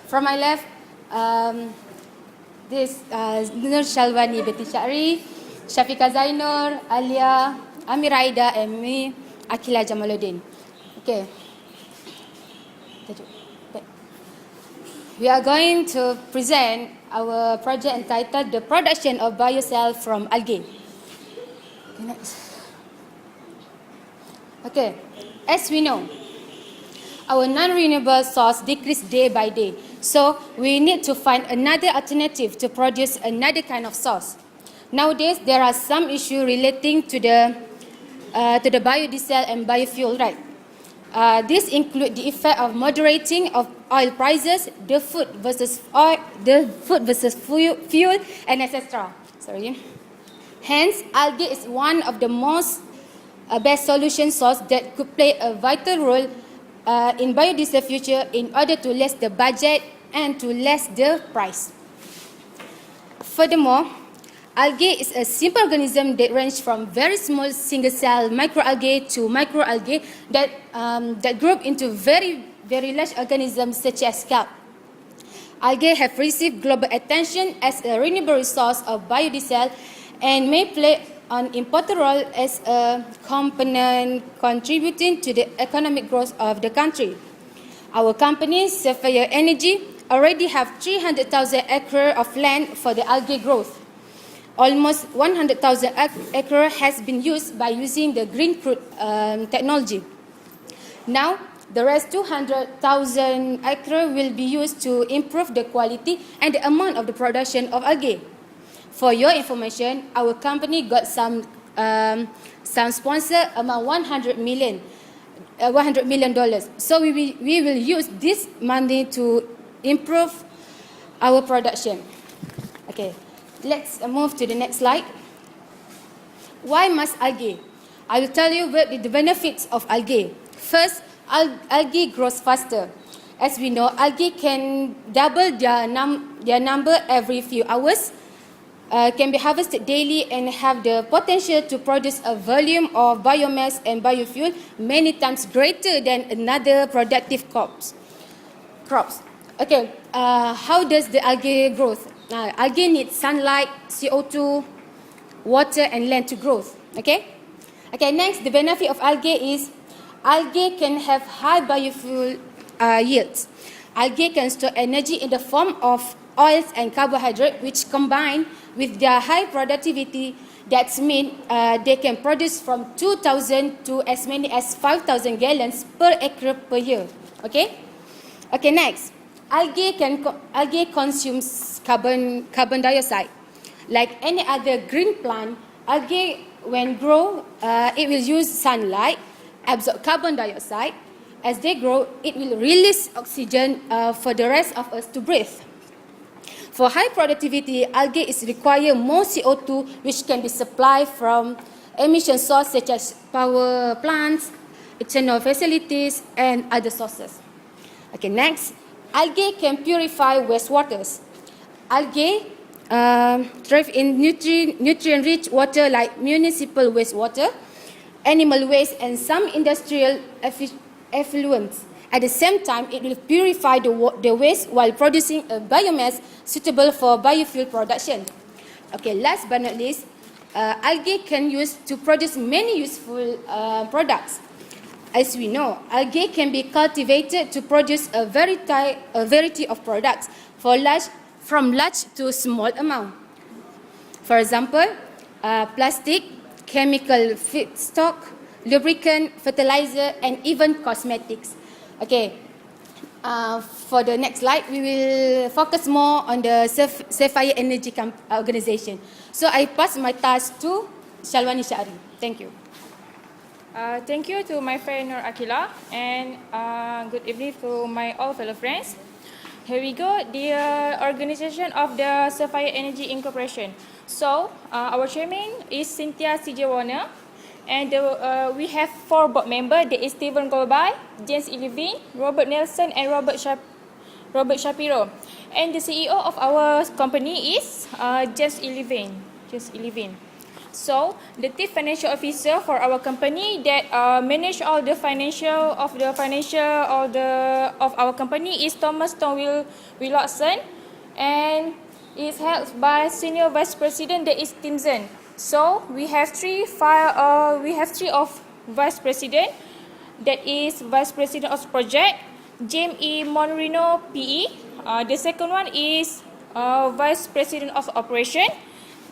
From my left, this Nur Shalwani binti Syari, Syafiqah Zainur, Alia, Amira Aida, and me, Akila Jamaluddin. Okay. We are going to present our project entitled The Production of Biofuel from Algae. Okay, next. Okay, as we know, our non-renewable source decreases day by day. So we need to find another alternative to produce another kind of source. Nowadays, there are some issues relating to the biodiesel and biofuel, right? This include the effect of moderating of oil prices, the food versus fuel, and etc. Hence, algae is one of the most best solution source that could play a vital role in biodiesel future in order to less the budget and to less the price. Furthermore, algae is a simple organism that range from very small single-cell microalgae to macroalgae that group into very, very large organisms such as kelp. Algae have received global attention as a renewable resource of biodiesel and may play an important role as a component contributing to the economic growth of the country. Our company, Sapphire Energy, already have 300,000 acres of land for the algae growth. Almost 100,000 acres has been used by using the green crude technology. Now, the rest 200,000 acres will be used to improve the quality and the amount of the production of algae. For your information, our company got some sponsor amount $100 million. So we will use this money to improve our production. Okay. Let's move to the next slide. Why must algae? I will tell you what the benefits of algae. First, algae grows faster. As we know, algae can double their number every few hours, can be harvested daily and have the potential to produce a volume of biomass and biofuel many times greater than another productive crops. Okay, how does the algae grow? Algae needs sunlight, CO2, water, and land to grow. Okay, next, the benefit of algae is algae can have high biofuel yields. Algae can store energy in the form of oils and carbohydrate, which combine with their high productivity. That means they can produce from 2,000 to as many as 5,000 gallons per acre per year. Okay, next. Algae consumes carbon dioxide. Like any other green plant, algae, when grow, it will use sunlight, absorb carbon dioxide. As they grow, it will release oxygen for the rest of us to breathe. For high productivity, algae is require more CO2, which can be supplied from emission sources such as power plants, ethanol facilities, and other sources. Okay, next. Algae can purify wastewaters. Algae thrive in nutrient-rich water like municipal wastewater, animal waste, and some industrial effluents. At the same time, it will purify the waste while producing a biomass suitable for biofuel production. Okay, last but not least, algae can use to produce many useful products. As we know, algae can be cultivated to produce a variety of products from large to small amount. For example, plastic, chemical feedstock, lubricant, fertilizer, and even cosmetics. Okay, for the next slide, we will focus more on the Sapphire Energy organization. So I pass my task to Shalwani Syari. Thank you. Thank you to my friend Nur Akila, and good evening to my all fellow friends. Here we go, the organization of the Sapphire Energy Incorporation. So, our chairman is Cynthia C.J. Warner, and we have 4 board members. There is Stephen Golby, James Levine, Robert Nelson, and Robert Shapiro. And the CEO of our company is James Levine. So the chief financial officer for our company that manage all the financial of our company is Thomas Willotson, and is held by senior vice president that is Timson. So we have three of vice president, that is vice president of project James E. Monrino PE. The second one is vice president of operation,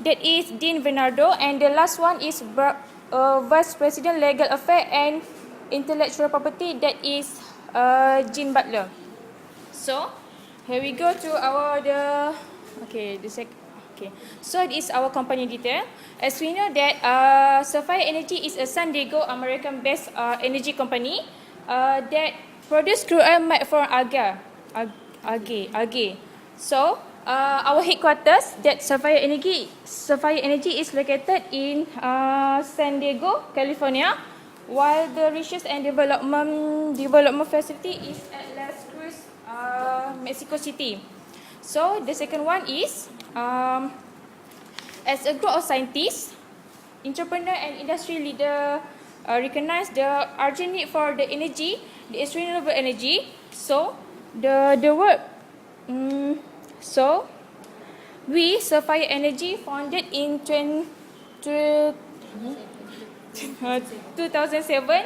that is Dean Bernardo, and the last one is vice president legal affairs and intellectual property, that is Jean Butler. So here we go to so this is our company detail. As we know that Sapphire Energy is a San Diego American-based energy company that produce crude oil made from algae. So our headquarters that Sapphire Energy is located in San Diego, California, while the research and development facility is at Las Cruz, Mexico City. So the second one is, as a group of scientists, entrepreneur and industry leader recognize the urgent need for the energy, the renewable energy. So we, Sapphire Energy, founded in 2007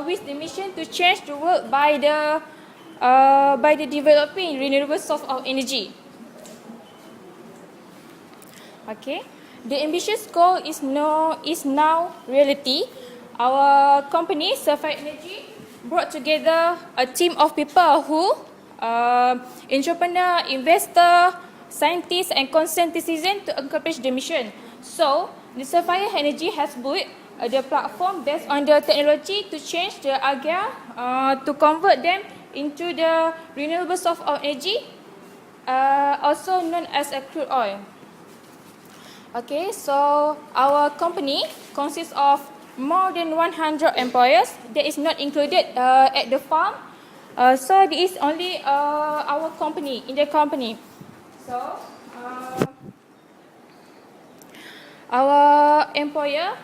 with the mission to change the world by the developing renewable source of energy. Okay, the ambitious goal is now reality. Our company, Sapphire Energy, brought together a team of people who entrepreneur, investor, scientists, and concerned citizens to accomplish the mission. So the Sapphire Energy has built the platform based on the technology to change the algae to convert them into the renewable source of energy, also known as a crude oil. Okay, so our company consists of more than 100 employees. That is not included at the farm. So this is only our company, in the company. So our employer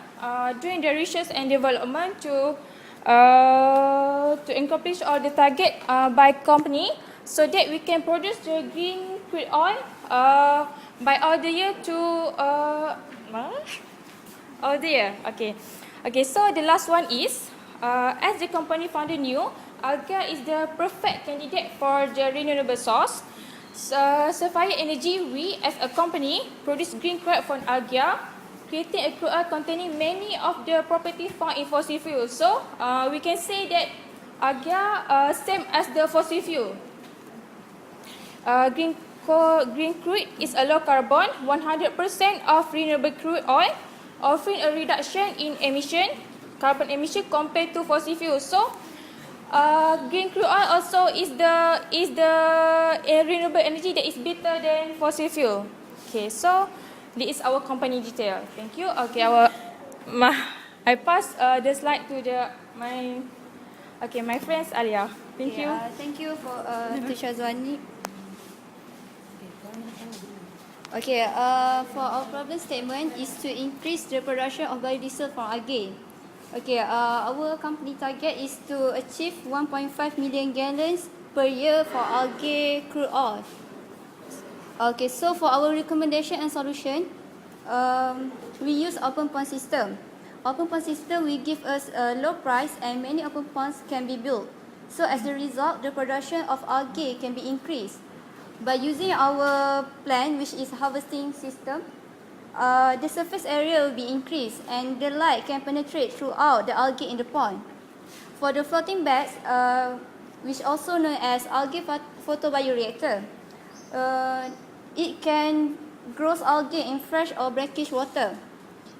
doing the research and development to accomplish all the target by company, so that we can produce the green crude oil by all the year to all the year. Okay. So the last one is, as the company founded new, Algae is the perfect candidate for the renewable source. Sapphire Energy, we as a company produce green crude from algae, creating a crude oil containing many of the properties found in fossil fuel. So we can say that algae same as the fossil fuel. Green crude is a low carbon, 100% of renewable crude oil, offering a reduction in carbon emission compared to fossil fuel. So green crude oil also is the renewable energy that is better than fossil fuel. Okay, so this is our company detail. Thank you. Okay, I pass the slide to my friends Alia. Thank you. Thank you for to Shazwani. Okay, for our problem statement is to increase the production of biodiesel from algae. Okay, our company target is to achieve 1.5 million gallons per year for algae crude oil. Okay, so for our recommendation and solution, we use open pond system. Open pond system will give us a low price and many open ponds can be built. So as a result, the production of algae can be increased. By using our plant, which is harvesting system, the surface area will be increased and the light can penetrate throughout the algae in the pond. For the floating beds, which also known as algae photobioreactor, it can grow algae in fresh or brackish water.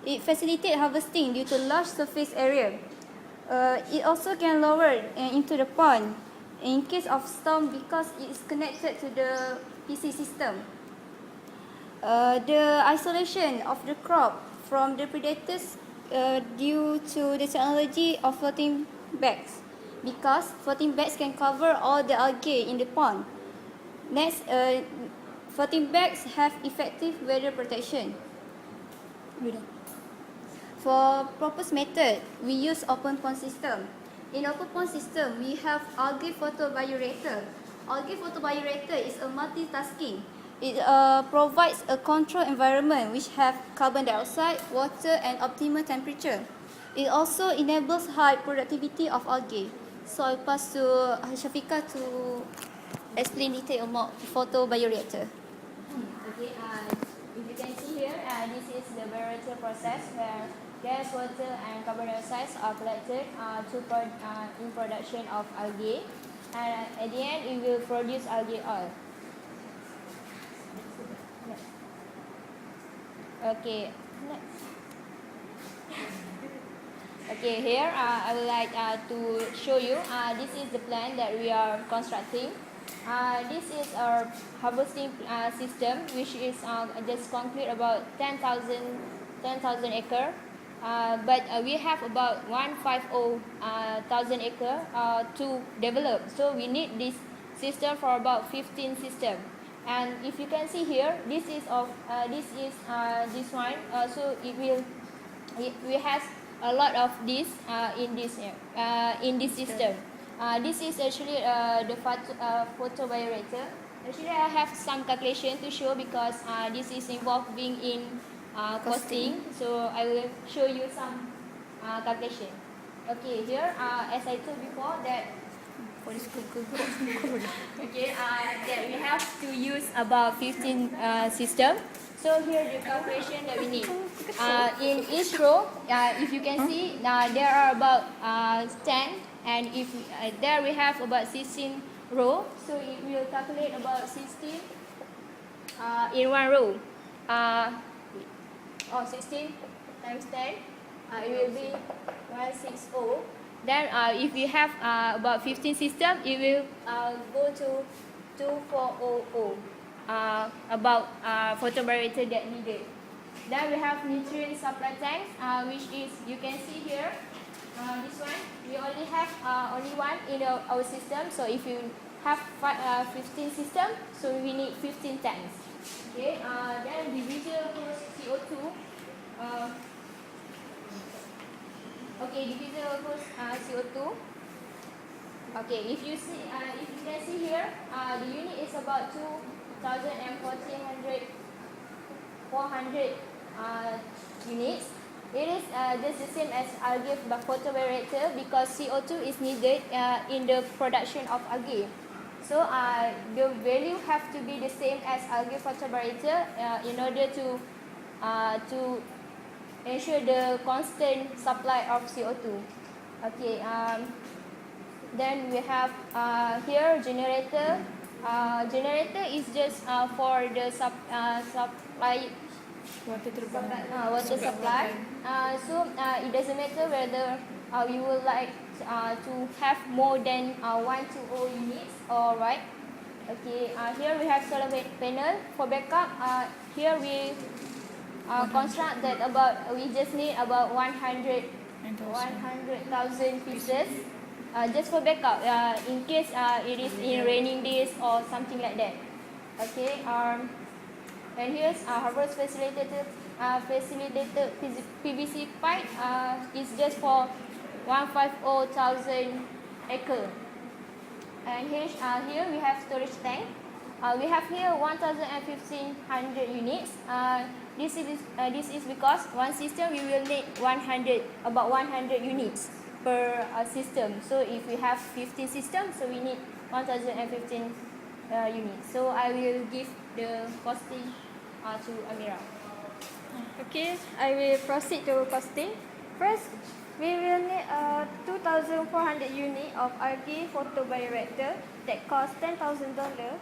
It facilitates harvesting due to large surface area. It also can lower into the pond in case of storm because it is connected to the PC system. The isolation of the crop from the predators due to the technology of floating bags, because floating bags can cover all the algae in the pond. Next, floating bags have effective weather protection. For proposed method, we use open pond system. In open pond system, we have algae photobioreactor. Algae photobioreactor is a multitasking. It provides a controlled environment which have carbon dioxide, water, and optimal temperature. It also enables high productivity of algae. So I pass to Shafika to explain detail about photobioreactor. Okay, if you can see here, this is the bioreactor process where gas, water, and carbon dioxide are collected in production of algae, and at the end it will produce algae oil. Okay, next. Okay, here I would like to show you. This is the plant that we are constructing. This is our harvesting system, which is just concrete about 10,000 acre. But we have about 150,000 acre to develop. So we need this system for about 15 system. And if you can see here, this is this one. So we have a lot of this in this system. This is actually the photobioreactor. Actually, I have some calculation to show because this is involving in costing. So I will show you some calculation. Okay, here as I told before that that we have to use about 15 system. So here the calculation that we need. In each row, if you can see, there are about 10, and if there we have about 16 row. So it will calculate about 16 in one row. 16 times 10, it will be 160. Then if we have about 15 system, it will go to 2400 about photobioreactor that needed. Then we have nutrient supply tanks, which is, you can see here, this one. We only have only one in our system. So if you have 15 system, so we need 15 tanks. Okay. Then divisor equals CO2. Divisor equals CO2. Okay, if you can see here, the unit is about 400 units. It is just the same as algae photobioreactor because CO2 is needed in the production of algae. So the value have to be the same as algae photobioreactor in order to ensure the constant supply of CO2. Okay. Then we have here generator. Generator is just for the supply water supply. So it doesn't matter whether we would like to have more than 120 units. All right. Okay. Here we have solar panel for backup. Here we construct that we just need about 100,000 pieces. Just for backup, in case it is in raining days or something like that. Okay. And here's harvest facilitated PVC pipe. Is just for 150,000 acre. And here we have storage tank. We have here 1,500 units. This is because one system we will need about 100 units per system. So if we have 15 systems, so we need 1,015 units. So I will give the costing to Amira. Okay, I will proceed to costing. First, we will need 2,400 units of algae photobioreactor that cost $10,000.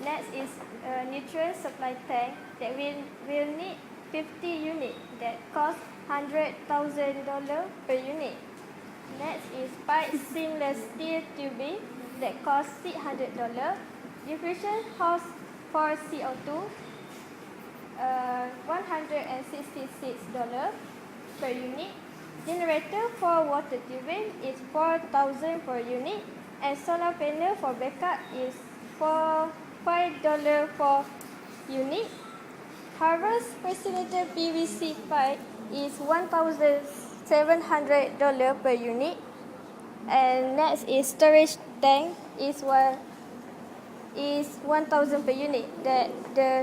Next is a nutrient supply tank that will need 50 units that cost $100,000 per unit. Next is pipe seamless steel tubing that costs $600. Diffusion hose for CO2, $166 per unit. Generator for water tubing is $4,000 per unit, and solar panel for backup is $5 per unit. Harvest facilitated PVC pipe is $1,700 per unit. And next is storage tank is 1,000 per unit. The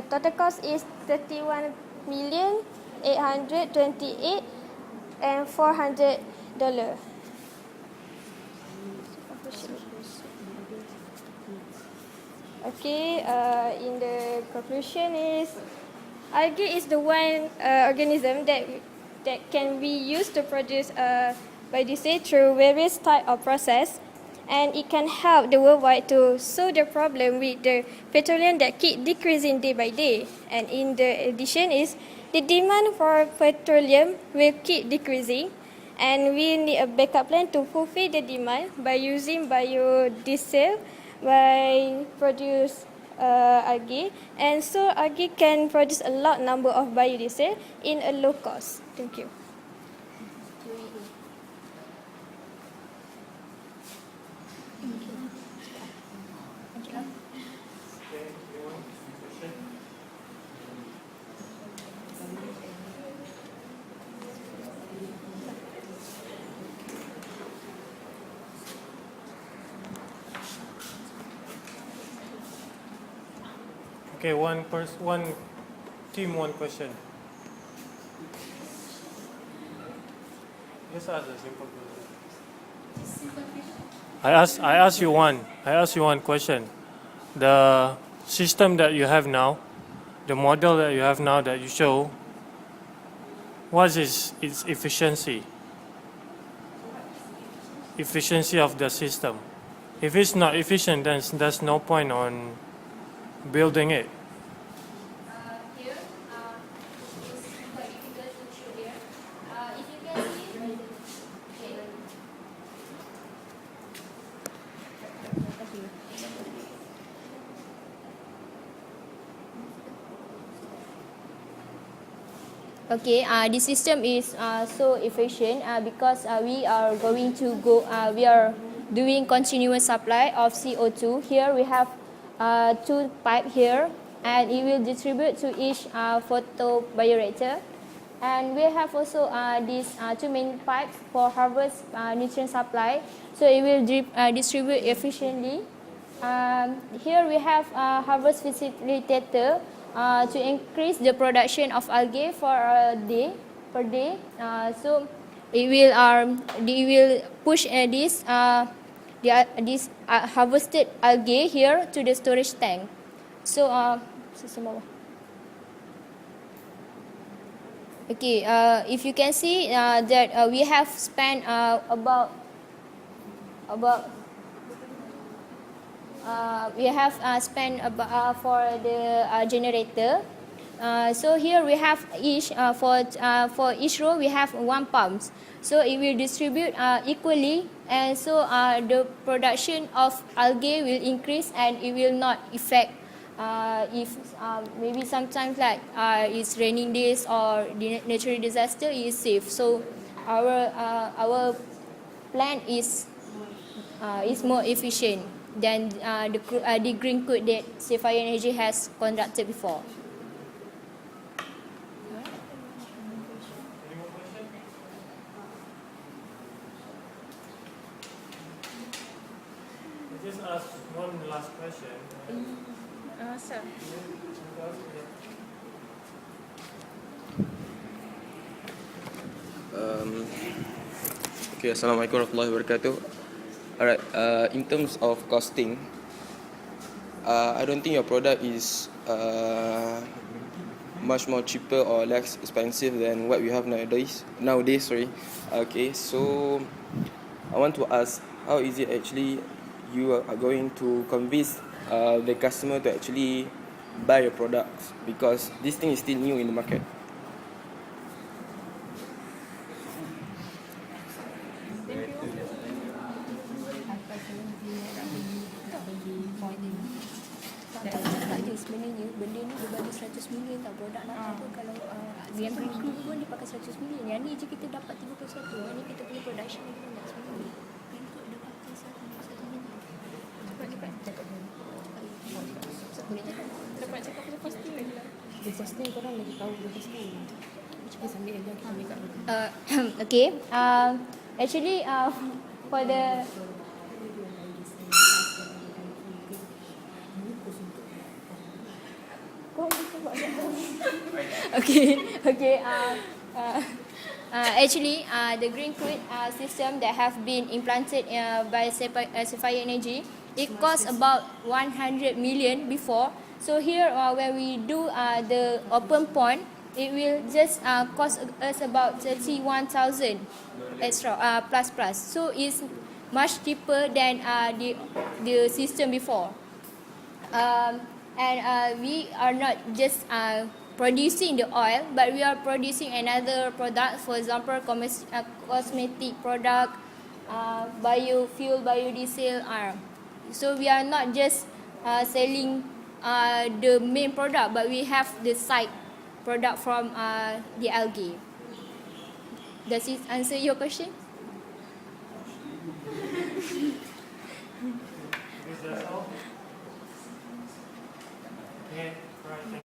total cost is 31,828 and $400. Okay, in the conclusion is algae is the one organism that can be used to produce biodiesel through various type of process, and it can help the worldwide to solve the problem with the petroleum that keep decreasing day by day. And in the addition is the demand for petroleum will keep decreasing, and we need a backup plan to fulfill the demand by using biodiesel by produce algae, and so algae can produce a lot number of biodiesel in a low cost. Thank you. Okay, one team, one question. Just ask a simple question. I ask you one question. The system that you have now, the model that you have now that you show, what is its efficiency? Efficiency of the system. If it's not efficient, then there's no point on building it. Here, it's quite difficult to show here. If you can see, okay. The system is so efficient because we are going to go. We are doing continuous supply of CO2. Here we have 2 pipe here, and it will distribute to each photobioreactor. And we have also these 2 main pipes for harvest nutrient supply, so it will distribute efficiently. Here we have a harvest facilitator to increase the production of algae for a day per day. So it will push this harvested algae here to the storage tank. So okay, if you can see that we have spent about for the generator. So here we have each for each row we have 1 pump. So it will distribute equally, and so the production of algae will increase, and it will not affect if maybe sometimes like it's raining days or the natural disaster, is safe. So our plant is more efficient than the green code that Sapphire Energy has conducted before. Just ask one last question. Sir. Okay, Assalamualaikum warahmatullahi wabarakatuh. Alright, in terms of costing, I don't think your product is much more cheaper or less expensive than what we have nowadays. Okay, so I want to ask, how is it actually you are going to convince the customer to actually buy your products, because this thing is still new in the market? Sebenarnya benda ni dia bagi 100 million tau produk nak apa kalau yang green pun dia pakai 100 million. Yang ni je kita dapat 31. Yang ni kita punya production ni pun nak 9 million. Green code dia pakai 1 million. Cepat cakap dulu. Boleh cakap. Dapat cakap pasal fasting lagi lah. Dia fasting korang lagi tahu dia fasting. Okay. Actually, for the okay, okay. Actually, the green crude system that have been implanted by Sapphire Energy, it cost about 100 million before. So here, when we do the open pond, it will just cost us about 31,000 extra plus. So it's much cheaper than the system before. And we are not just producing the oil, but we are producing another product, for example, cosmetic product, biofuel, biodiesel. So we are not just selling the main product, but we have the side product from the algae. Does it answer your question? Okay, right.